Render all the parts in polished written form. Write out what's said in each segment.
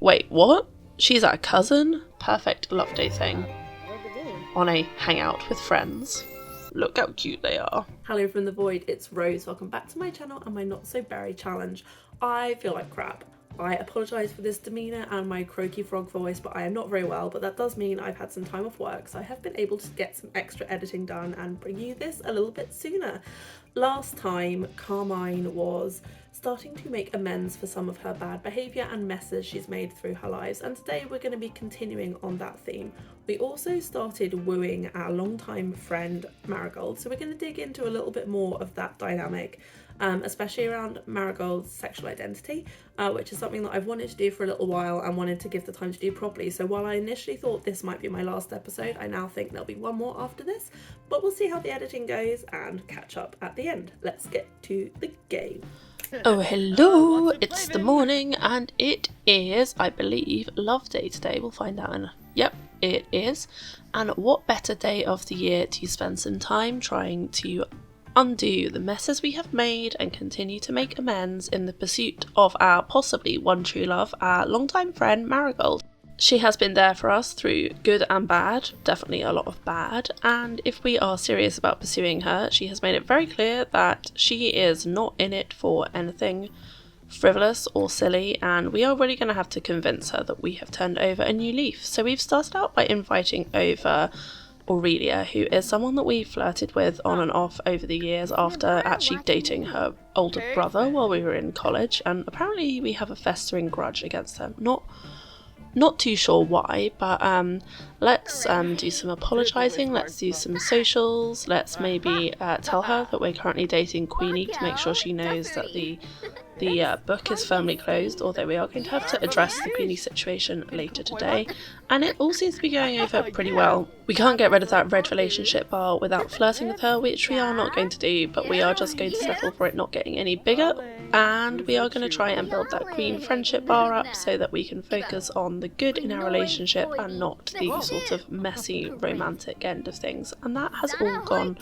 wait, what? She's our cousin? Perfect love day thing. On a hangout with friends. Look how cute they are. Hello from the void, it's Rose. Welcome back to my channel and my Not So Berry challenge. I feel like crap. I apologise for this demeanour and my croaky frog voice, but I am not very well, but that does mean I've had some time off work, so I have been able to get some extra editing done and bring you this a little bit sooner. Last time, Carmine was starting to make amends for some of her bad behaviour and messes she's made through her lives, and today we're going to be continuing on that theme. We also started wooing our longtime friend Marigold, so we're going to dig into a little bit more of that dynamic, especially around Marigold's sexual identity, which is something that I've wanted to do for a little while and wanted to give the time to do properly. So while I initially thought this might be my last episode, I now think there'll be one more after this, but we'll see how the editing goes and catch up at the end. Let's get to the game. Oh, hello! It's the morning and it is, I believe, Love Day today. We'll find out in yep, it is. And what better day of the year to spend some time trying to undo the messes we have made and continue to make amends in the pursuit of our possibly one true love, our longtime friend Marigold. She has been there for us through good and bad, definitely a lot of bad, and if we are serious about pursuing her, she has made it very clear that she is not in it for anything frivolous or silly, and we are really going to have to convince her that we have turned over a new leaf. So we've started out by inviting over Aurelia, who is someone that we flirted with on and off over the years after actually dating her older brother while we were in college, and apparently we have a festering grudge against her. Not too sure why, but let's do some apologising, let's do some socials, let's maybe tell her that we're currently dating Queenie to make sure she knows that the book is firmly closed, although we are going to have to address the Queenie situation later today, and it all seems to be going over pretty well. We can't get rid of that red relationship bar without flirting with her, which we are not going to do, but we are just going to settle for it not getting any bigger, and we are going to try and build that queen friendship bar up so that we can focus on the good in our relationship and not the sort of messy romantic end of things, and that has all gone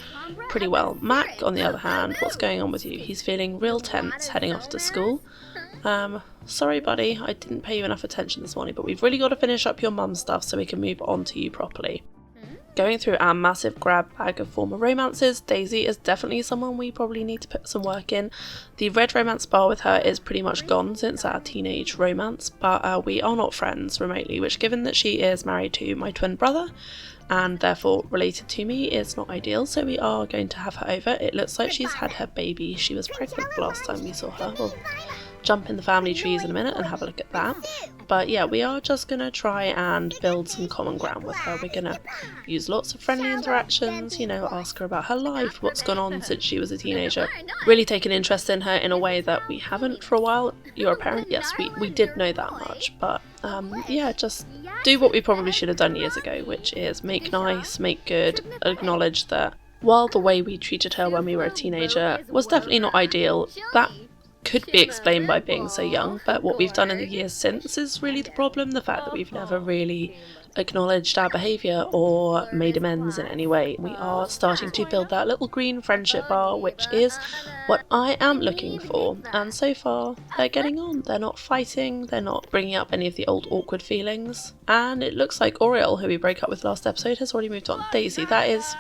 pretty well. Mac, on the other hand, what's going on with you? He's feeling real tense heading off to school. Sorry buddy, I didn't pay you enough attention this morning, but we've really got to finish up your mum stuff so we can move on to you properly. Going through our massive grab bag of former romances, Daisy is definitely someone we probably need to put some work in. The red romance bar with her is pretty much gone since our teenage romance, but we are not friends remotely, which, given that she is married to my twin brother and therefore related to me, is not ideal, so we are going to have her over. It looks like she's had her baby. She was pregnant the last time we saw her. We'll jump in the family trees in a minute and have a look at that. But yeah, we are just going to try and build some common ground with her. We're going to use lots of friendly interactions, you know, ask her about her life, what's gone on since she was a teenager. Really take an interest in her in a way that we haven't for a while. You're a parent? Yes, we did know that much, but yeah, just do what we probably should have done years ago, which is make nice, make good, acknowledge that while the way we treated her when we were a teenager was definitely not ideal, that could be explained by being so young, but what we've done in the years since is really the problem. The fact that we've never really acknowledged our behaviour or made amends in any way. We are starting to build that little green friendship bar, which is what I am looking for, and so far they're getting on. They're not fighting, they're not bringing up any of the old awkward feelings, and it looks like Oriel, who we broke up with last episode, has already moved on. Daisy, that is,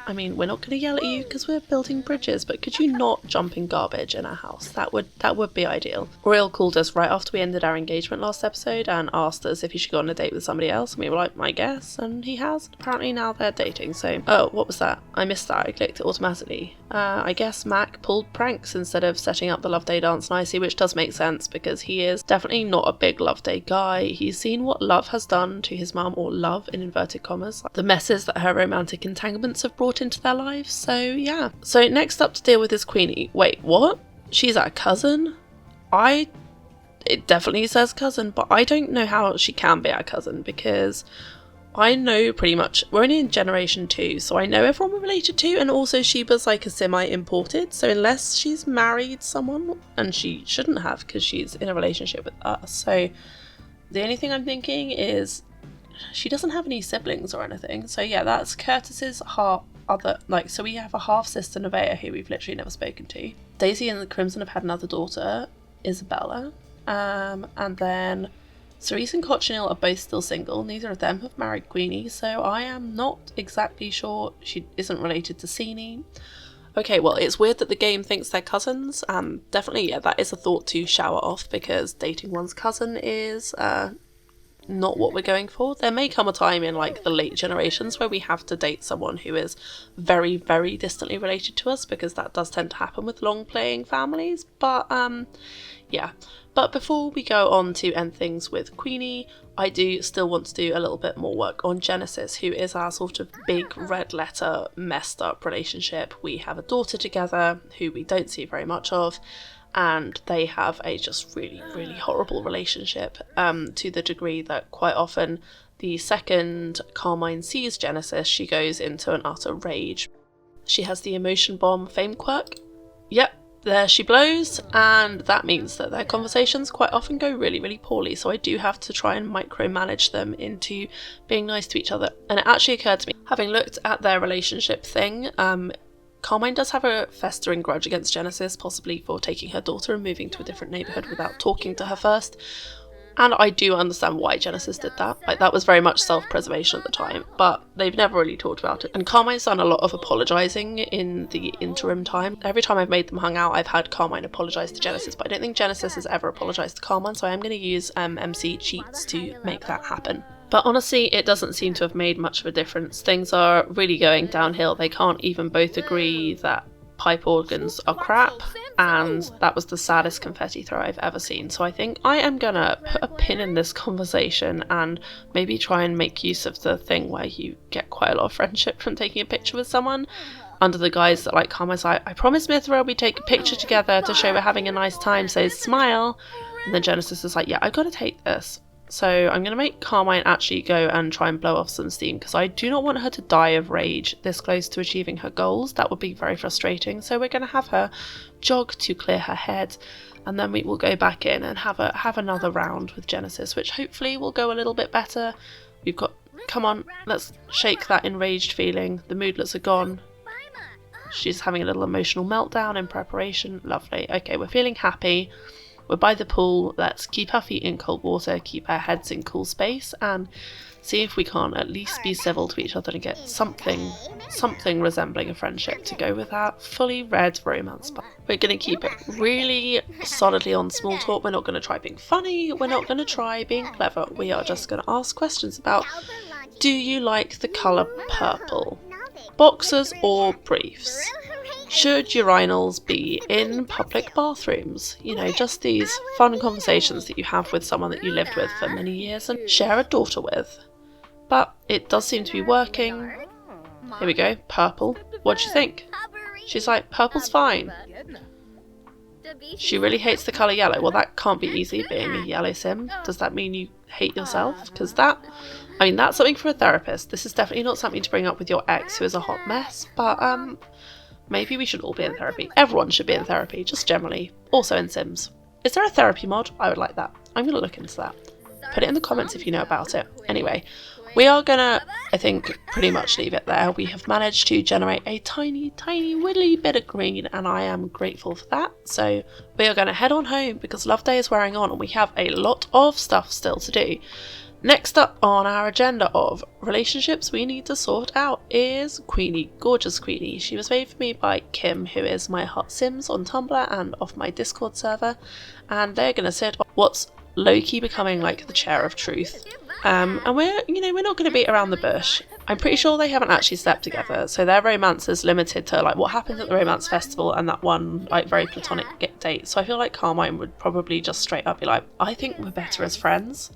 I mean, we're not going to yell at you because we're building bridges, but could you not jump in garbage in our house? That would be ideal. Oriel called us right after we ended our engagement last episode and asked us if he should go on a date with somebody else, and we were like, I guess, and he has. Apparently now they're dating, so... Oh, what was that? I missed that. I clicked it automatically. I guess Mac pulled pranks instead of setting up the Love Day dance nicely, which does make sense because he is definitely not a big Love Day guy. He's seen what love has done to his mum, or love in inverted commas, the messes that her romantic entanglements have brought into their lives, so yeah. So next up to deal with is Queenie. Wait, what? She's our cousin? It definitely says cousin, but I don't know how she can be our cousin because I know pretty much, we're only in generation 2, so I know everyone we're related to, and also she was like a semi-imported, so unless she's married someone, and she shouldn't have because she's in a relationship with us, so the only thing I'm thinking is she doesn't have any siblings or anything, so yeah, that's Curtis's half other, like, so we have a half-sister, Nevaeh, who we've literally never spoken to. Daisy and the Crimson have had another daughter, Isabella, and then Cerise and Cochineal are both still single. Neither of them have married Queenie, so I am not exactly sure she isn't related to Sinny. Okay, well, it's weird that the game thinks they're cousins, and definitely, yeah, that is a thought to shower off, because dating one's cousin is not what we're going for. There may come a time in like the late generations where we have to date someone who is very, very distantly related to us, because that does tend to happen with long playing families, but yeah. But before we go on to end things with Queenie, I do still want to do a little bit more work on Genesis, who is our sort of big red letter messed up relationship. We have a daughter together who we don't see very much of, and they have a just really, really horrible relationship, to the degree that quite often the second Carmine sees Genesis, she goes into an utter rage. She has the emotion bomb fame quirk. Yep, there she blows, and that means that their conversations quite often go really, really poorly, so I do have to try and micromanage them into being nice to each other. And it actually occurred to me, having looked at their relationship thing, Carmine does have a festering grudge against Genesis, possibly for taking her daughter and moving to a different neighbourhood without talking to her first. And I do understand why Genesis did that. Like, that was very much self-preservation at the time, but they've never really talked about it. And Carmine's done a lot of apologising in the interim time. Every time I've made them hang out, I've had Carmine apologise to Genesis, but I don't think Genesis has ever apologised to Carmine, so I am going to use MC cheats to make that happen. But honestly, it doesn't seem to have made much of a difference. Things are really going downhill. They can't even both agree that pipe organs are crap, and that was the saddest confetti throw I've ever seen. So I think I am gonna put a pin in this conversation and maybe try and make use of the thing where you get quite a lot of friendship from taking a picture with someone, under the guise that, like, Carmine's like, I promised Mithril we'd take a picture together to show we're having a nice time, so smile. And then Genesis is like, yeah, I gotta take this. So I'm going to make Carmine actually go and try and blow off some steam, because I do not want her to die of rage this close to achieving her goals. That would be very frustrating. So we're going to have her jog to clear her head, and then we will go back in and have another round with Genesis, which hopefully will go a little bit better. We've got, come on, let's shake that enraged feeling. The moodlets are gone. She's having a little emotional meltdown in preparation. Lovely. Okay, we're feeling happy. We're by the pool. Let's keep our feet in cold water, keep our heads in cool space, and see if we can't at least be civil to each other and get something resembling a friendship to go with our fully read romance. But we're going to keep it really solidly on small talk. We're not going to try being funny. We're not going to try being clever. We are just going to ask questions about, do you like the colour purple? Boxers or briefs? Should urinals be in public bathrooms? You know, just these fun conversations that you have with someone that you lived with for many years and share a daughter with. But it does seem to be working. Here we go, purple. What do you think? She's like, purple's fine. She really hates the colour yellow. Well, that can't be easy, being a yellow sim. Does that mean you hate yourself? Because that's something for a therapist. This is definitely not something to bring up with your ex, who is a hot mess, but maybe we should all be in therapy. Everyone should be in therapy, just generally. Also in Sims. Is there a therapy mod? I would like that. I'm going to look into that. Put it in the comments if you know about it. Anyway, we are going to, I think, pretty much leave it there. We have managed to generate a tiny, tiny, widdly bit of green, and I am grateful for that. So we are going to head on home, because Love Day is wearing on, and we have a lot of stuff still to do. Next up on our agenda of relationships we need to sort out is Queenie, gorgeous Queenie. She was made for me by Kim, who is my hot Sims on Tumblr and off my Discord server, and they're going to sit on what's low-key becoming like the chair of truth. And we're not going to beat around the bush. I'm pretty sure they haven't actually slept together, so their romance is limited to like what happened at the romance festival and that one like very platonic date. So I feel like Carmine would probably just straight up be like, I think we're better as friends.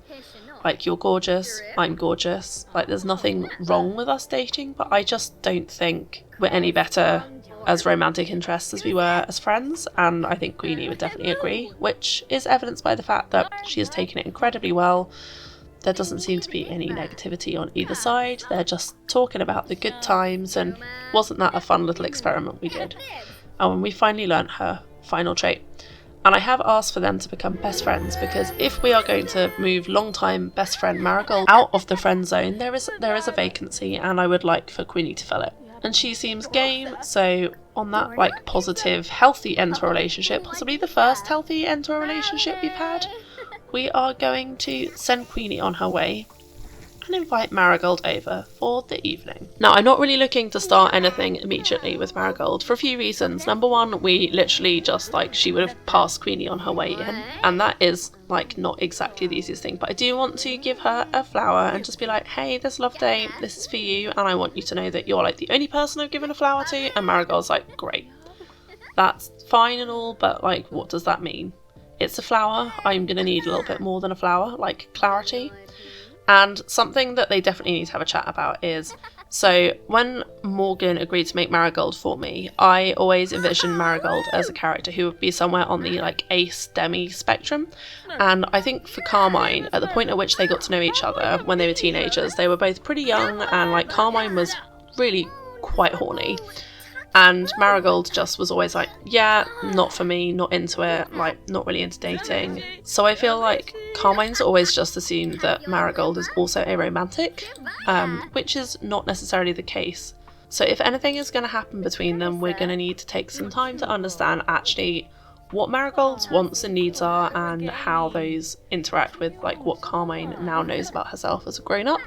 Like, you're gorgeous, I'm gorgeous, like there's nothing wrong with us dating, but I just don't think we're any better as romantic interests as we were as friends, and I think Queenie would definitely agree, which is evidenced by the fact that she has taken it incredibly well. There doesn't seem to be any negativity on either side. They're just talking about the good times, and wasn't that a fun little experiment we did? And when we finally learnt her final trait. And I have asked for them to become best friends, because if we are going to move long-time best friend Marigold out of the friend zone, there is a vacancy, and I would like for Queenie to fill it. And she seems game, so on that like positive, healthy end to a relationship, possibly the first healthy end to a relationship we've had, we are going to send Queenie on her way and invite Marigold over for the evening. Now, I'm not really looking to start anything immediately with Marigold for a few reasons. Number one, we literally just, like, she would have passed Queenie on her way in, and that is, like, not exactly the easiest thing, but I do want to give her a flower and just be like, hey, this love day, this is for you, and I want you to know that you're, like, the only person I've given a flower to, and Marigold's like, great. That's fine and all, but, like, what does that mean? It's a flower. I'm gonna need a little bit more than a flower, like clarity. And something that they definitely need to have a chat about is, so when Morgan agreed to make Marigold for me, I always envisioned Marigold as a character who would be somewhere on the like ace demi spectrum. And I think for Carmine, at the point at which they got to know each other when they were teenagers, they were both pretty young, and like Carmine was really quite horny. And Marigold just was always like, yeah, not for me, not into it, like, not really into dating. So I feel like Carmine's always just assumed that Marigold is also a romantic, which is not necessarily the case. So if anything is going to happen between them, we're going to need to take some time to understand actually what Marigold's wants and needs are, and how those interact with, like, what Carmine now knows about herself as a grown-up.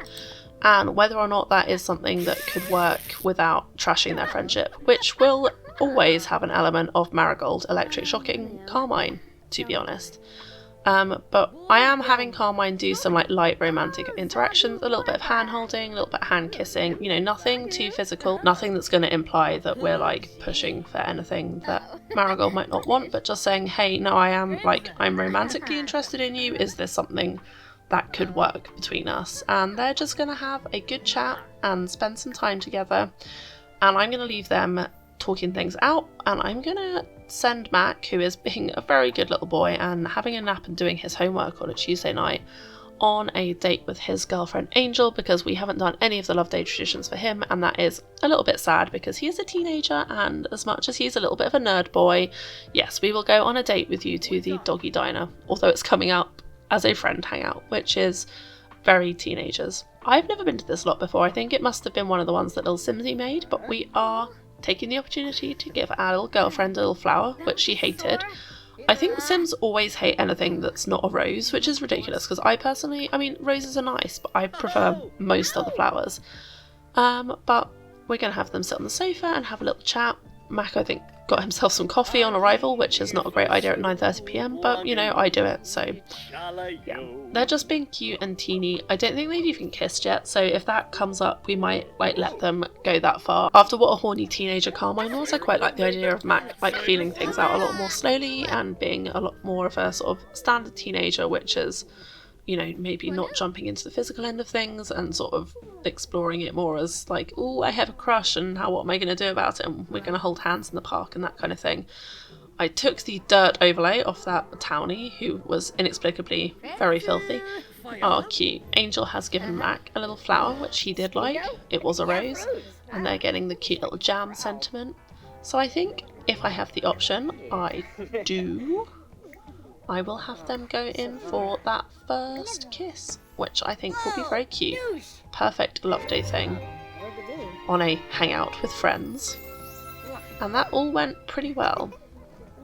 And whether or not that is something that could work without trashing their friendship, which will always have an element of Marigold electric shocking Carmine, to be honest. But I am having Carmine do some like light romantic interactions, a little bit of hand holding, a little bit of hand kissing, you know, nothing too physical, nothing that's going to imply that we're like pushing for anything that Marigold might not want, but just saying, hey, no, I'm romantically interested in you, is this something that could work between us? And they're just going to have a good chat and spend some time together, and I'm going to leave them talking things out, and I'm going to send Mac, who is being a very good little boy and having a nap and doing his homework on a Tuesday night, on a date with his girlfriend Angel, because we haven't done any of the love day traditions for him, and that is a little bit sad because he is a teenager, and as much as he's a little bit of a nerd boy, yes, we will go on a date with you to the doggy diner, although it's coming up as a friend hangout, which is very teenagers. I've never been to this lot before. I think it must have been one of the ones that little Simsy made, but we are taking the opportunity to give our little girlfriend a little flower, which she hated. I think Sims always hate anything that's not a rose, which is ridiculous, because I personally, I mean, roses are nice, but I prefer most other flowers. But we're going to have them sit on the sofa and have a little chat. Mac, I think, got himself some coffee on arrival, which is not a great idea at 9:30 p.m, but, you know, I do it, so yeah. They're just being cute and teeny. I don't think they've even kissed yet, so if that comes up, we might, like, let them go that far. After what a horny teenager Carmine was, I quite like the idea of Mac, like, feeling things out a lot more slowly and being a lot more of a sort of standard teenager, which is, you know, maybe not jumping into the physical end of things and sort of exploring it more as like, oh, I have a crush and what am I going to do about it, and we're going to hold hands in the park and that kind of thing. I took the dirt overlay off that townie, who was inexplicably very filthy. Oh, cute. Angel has given Mac a little flower, which he did like. It was a rose, and they're getting the cute little jam sentiment. So I think if I have the option, I will have them go in for that first kiss, which I think will be very cute. Perfect love day thing on a hangout with friends. And that all went pretty well.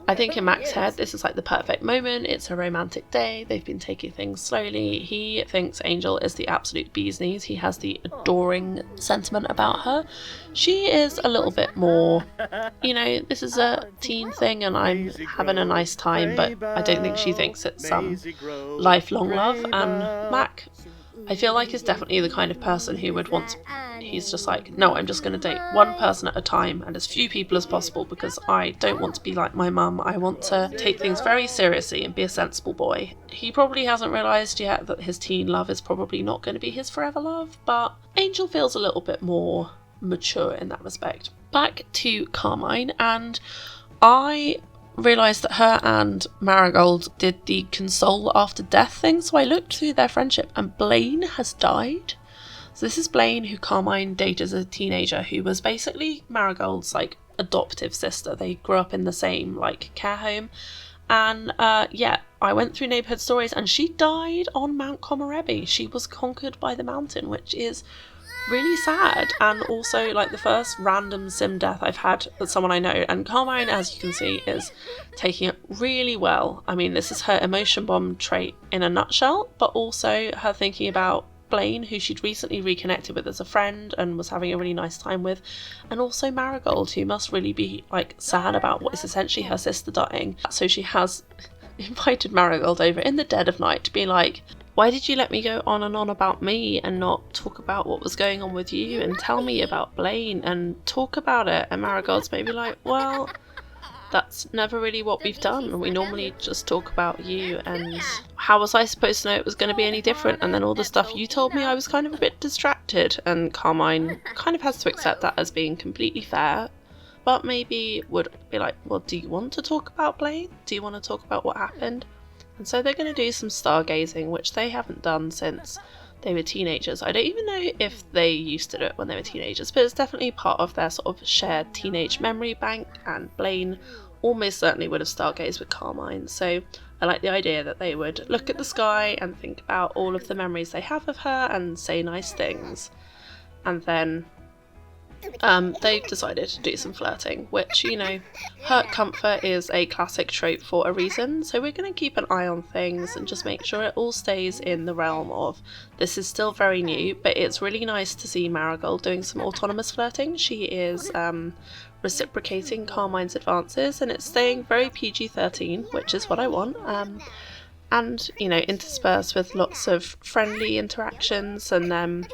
I think in Mac's head, this is like the perfect moment. It's a romantic day. They've been taking things slowly. He thinks Angel is the absolute bee's knees. He has the adoring sentiment about her. She is a little bit more, you know, this is a teen thing and I'm having a nice time, but I don't think she thinks it's some lifelong love. And Mac, I feel like, is definitely the kind of person who would want to, he's just like, no, I'm just going to date one person at a time and as few people as possible, because I don't want to be like my mum. I want to take things very seriously and be a sensible boy. He probably hasn't realised yet that his teen love is probably not going to be his forever love, but Angel feels a little bit more mature in that respect. Back to Carmine, and I realised that her and Marigold did the console after death thing, so I looked through their friendship and Blaine has died. So this is Blaine, who Carmine dated as a teenager, who was basically Marigold's like adoptive sister. They grew up in the same like care home, and yeah, I went through neighbourhood stories and she died on Mount Komorebi. She was conquered by the mountain, which is really sad, and also like the first random sim death I've had with someone I know, and Carmine, as you can see, is taking it really well. I mean, this is her emotion bomb trait in a nutshell, but also her thinking about Blaine, who she'd recently reconnected with as a friend and was having a really nice time with, and also Marigold, who must really be like sad about what is essentially her sister dying. So she has invited Marigold over in the dead of night to be like, why did you let me go on and on about me and not talk about what was going on with you and tell me about Blaine and talk about it? And Marigold's maybe like, well, that's never really what we've done. We normally just talk about you, and how was I supposed to know it was going to be any different? And then all the stuff you told me, I was kind of a bit distracted. And Carmine kind of has to accept that as being completely fair, but maybe would be like, well, do you want to talk about Blaine? Do you want to talk about what happened? And so they're going to do some stargazing, which they haven't done since they were teenagers. I don't even know if they used to do it when they were teenagers, but it's definitely part of their sort of shared teenage memory bank, and Blaine almost certainly would have stargazed with Carmine. So I like the idea that they would look at the sky and think about all of the memories they have of her and say nice things. And then they've decided to do some flirting, which, you know, hurt comfort is a classic trope for a reason, so we're going to keep an eye on things and just make sure it all stays in the realm of this is still very new, but it's really nice to see Marigold doing some autonomous flirting. She is reciprocating Carmine's advances, and it's staying very PG-13, which is what I want. And, you know, interspersed with lots of friendly interactions and them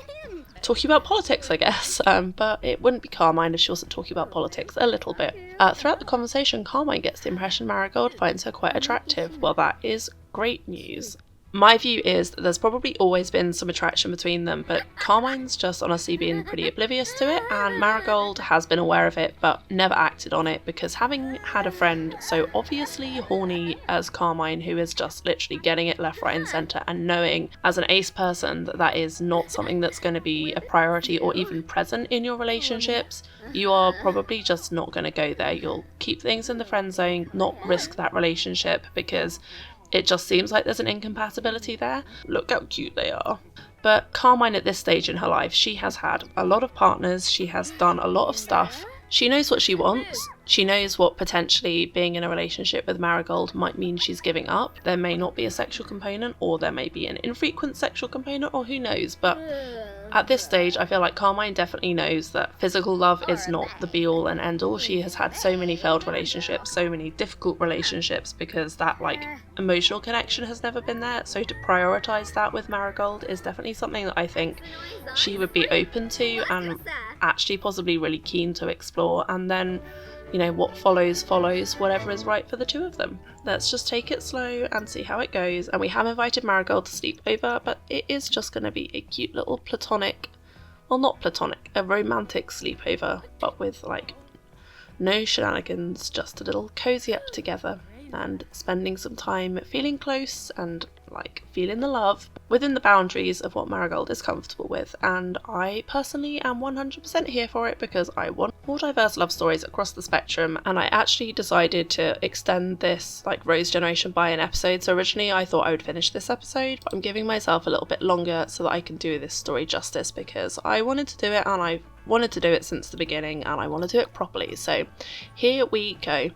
talking about politics, I guess. But it wouldn't be Carmine if she wasn't talking about politics a little bit. Throughout the conversation, Carmine gets the impression Marigold finds her quite attractive. Well, that is great news. My view is that there's probably always been some attraction between them, but Carmine's just honestly been pretty oblivious to it, and Marigold has been aware of it but never acted on it, because having had a friend so obviously horny as Carmine, who is just literally getting it left, right and centre, and knowing as an ace person that that is not something that's going to be a priority or even present in your relationships, you are probably just not going to go there. You'll keep things in the friend zone, not risk that relationship, because it just seems like there's an incompatibility there. Look how cute they are. But Carmine, at this stage in her life, she has had a lot of partners, she has done a lot of stuff. She knows what she wants. She knows what potentially being in a relationship with Marigold might mean she's giving up. There may not be a sexual component, or there may be an infrequent sexual component, or who knows. But at this stage, I feel like Carmine definitely knows that physical love is not the be-all and end-all. She has had so many failed relationships, so many difficult relationships, because that, like, emotional connection has never been there. So to prioritise that with Marigold is definitely something that I think she would be open to and actually possibly really keen to explore. And then, you know, what follows, whatever is right for the two of them. Let's just take it slow and see how it goes. And we have invited Marigold to sleep over, but it is just going to be a cute little platonic, well, not platonic, a romantic sleepover, but with, like, no shenanigans, just a little cozy up together and spending some time feeling close and, like, feeling the love within the boundaries of what Marigold is comfortable with. And I personally am 100% here for it, because I want more diverse love stories across the spectrum, and I actually decided to extend this, like, Rose Generation by an episode. So originally I thought I would finish this episode, but I'm giving myself a little bit longer so that I can do this story justice, because I wanted to do it, and I've wanted to do it since the beginning, and I want to do it properly. So here we go.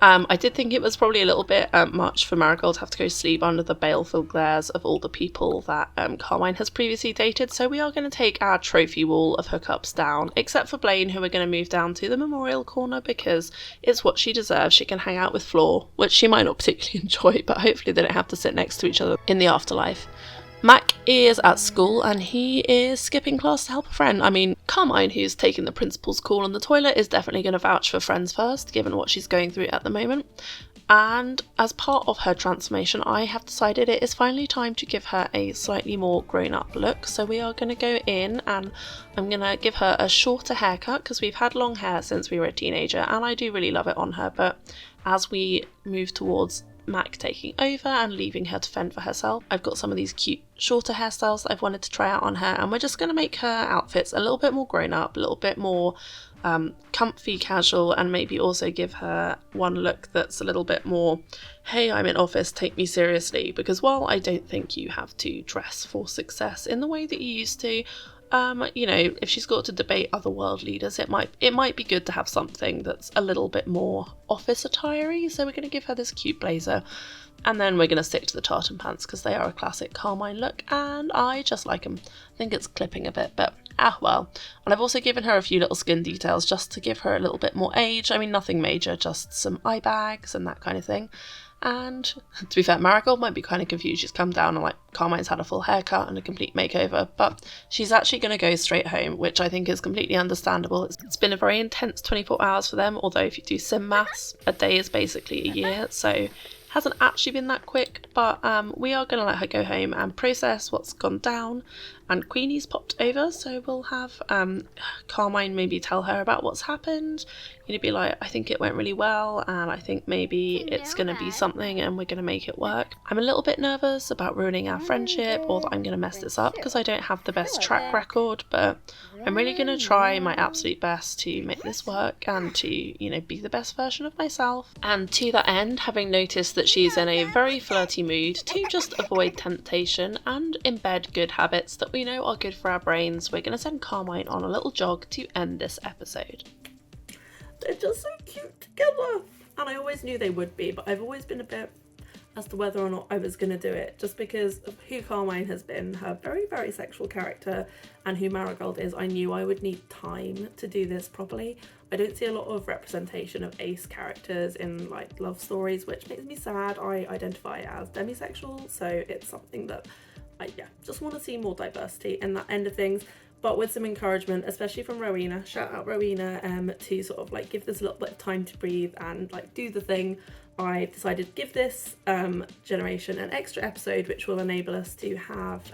I did think it was probably a little bit much for Marigold to have to go sleep under the baleful glares of all the people that Carmine has previously dated, so we are going to take our trophy wall of hookups down, except for Blaine, who we're going to move down to the memorial corner, because it's what she deserves. She can hang out with Flor, which she might not particularly enjoy, but hopefully they don't have to sit next to each other in the afterlife. Mac is at school and he is skipping class to help a friend. I mean, Carmine, who's taking the principal's call on the toilet, is definitely going to vouch for friends first, given what she's going through at the moment. And as part of her transformation, I have decided it is finally time to give her a slightly more grown-up look. So we are going to go in and I'm going to give her a shorter haircut, because we've had long hair since we were a teenager and I do really love it on her. But as we move towards Mac taking over and leaving her to fend for herself, I've got some of these cute shorter hairstyles that I've wanted to try out on her, and we're just going to make her outfits a little bit more grown up, a little bit more comfy, casual, and maybe also give her one look that's a little bit more, hey, I'm in office, take me seriously. Because while I don't think you have to dress for success in the way that you used to, you know, if she's got to debate other world leaders, it might be good to have something that's a little bit more office attire-y. So we're going to give her this cute blazer, and then we're going to stick to the tartan pants because they are a classic Carmine look, and I just like them. I think it's clipping a bit, but well. And I've also given her a few little skin details just to give her a little bit more age. I mean, nothing major, just some eye bags and that kind of thing. And to be fair, Marigold might be kind of confused. She's come down and like Carmine's had a full haircut and a complete makeover, but she's actually going to go straight home, which I think is completely understandable. It's been a very intense 24 hours for them, although if you do sim maths, a day is basically a year, so it hasn't actually been that quick, but we are going to let her go home and process what's gone down. And Queenie's popped over, so we'll have Carmine maybe tell her about what's happened. You know, be like, I think it went really well, and I think maybe it's going to be something and we're going to make it work. I'm a little bit nervous about ruining our friendship or that I'm going to mess this up because I don't have the best track record, but I'm really going to try my absolute best to make this work and to, you know, be the best version of myself. And to that end, having noticed that she's in a very flirty mood, to just avoid temptation and embed good habits that we know are good for our brains, we're going to send Carmine on a little jog to end this episode. They're just so cute together, and I always knew they would be, but I've always been a bit as to whether or not I was going to do it, just because of who Carmine has been, her very, very sexual character, and who Marigold is. I knew I would need time to do this properly. I don't see a lot of representation of ace characters in like love stories, which makes me sad. I identify as demisexual, so it's something that I just want to see more diversity in that end of things. But with some encouragement, especially from Rowena, shout out Rowena, to sort of like give this a little bit of time to breathe and like do the thing, I decided to give this generation an extra episode, which will enable us to have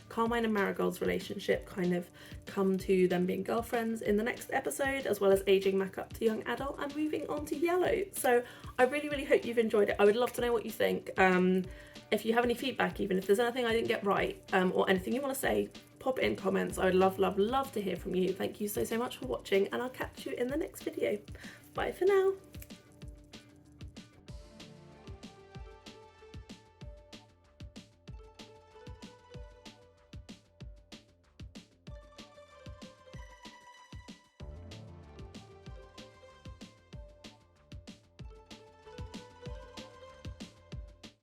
Carmine and Marigold's relationship kind of come to them being girlfriends in the next episode, as well as aging back up to young adult and moving on to yellow. So I really, really hope you've enjoyed it. I would love to know what you think. If you have any feedback, even if there's anything I didn't get right, or anything you want to say, pop it in comments. I would love, love, love to hear from you. Thank you so, so much for watching, and I'll catch you in the next video. Bye for now.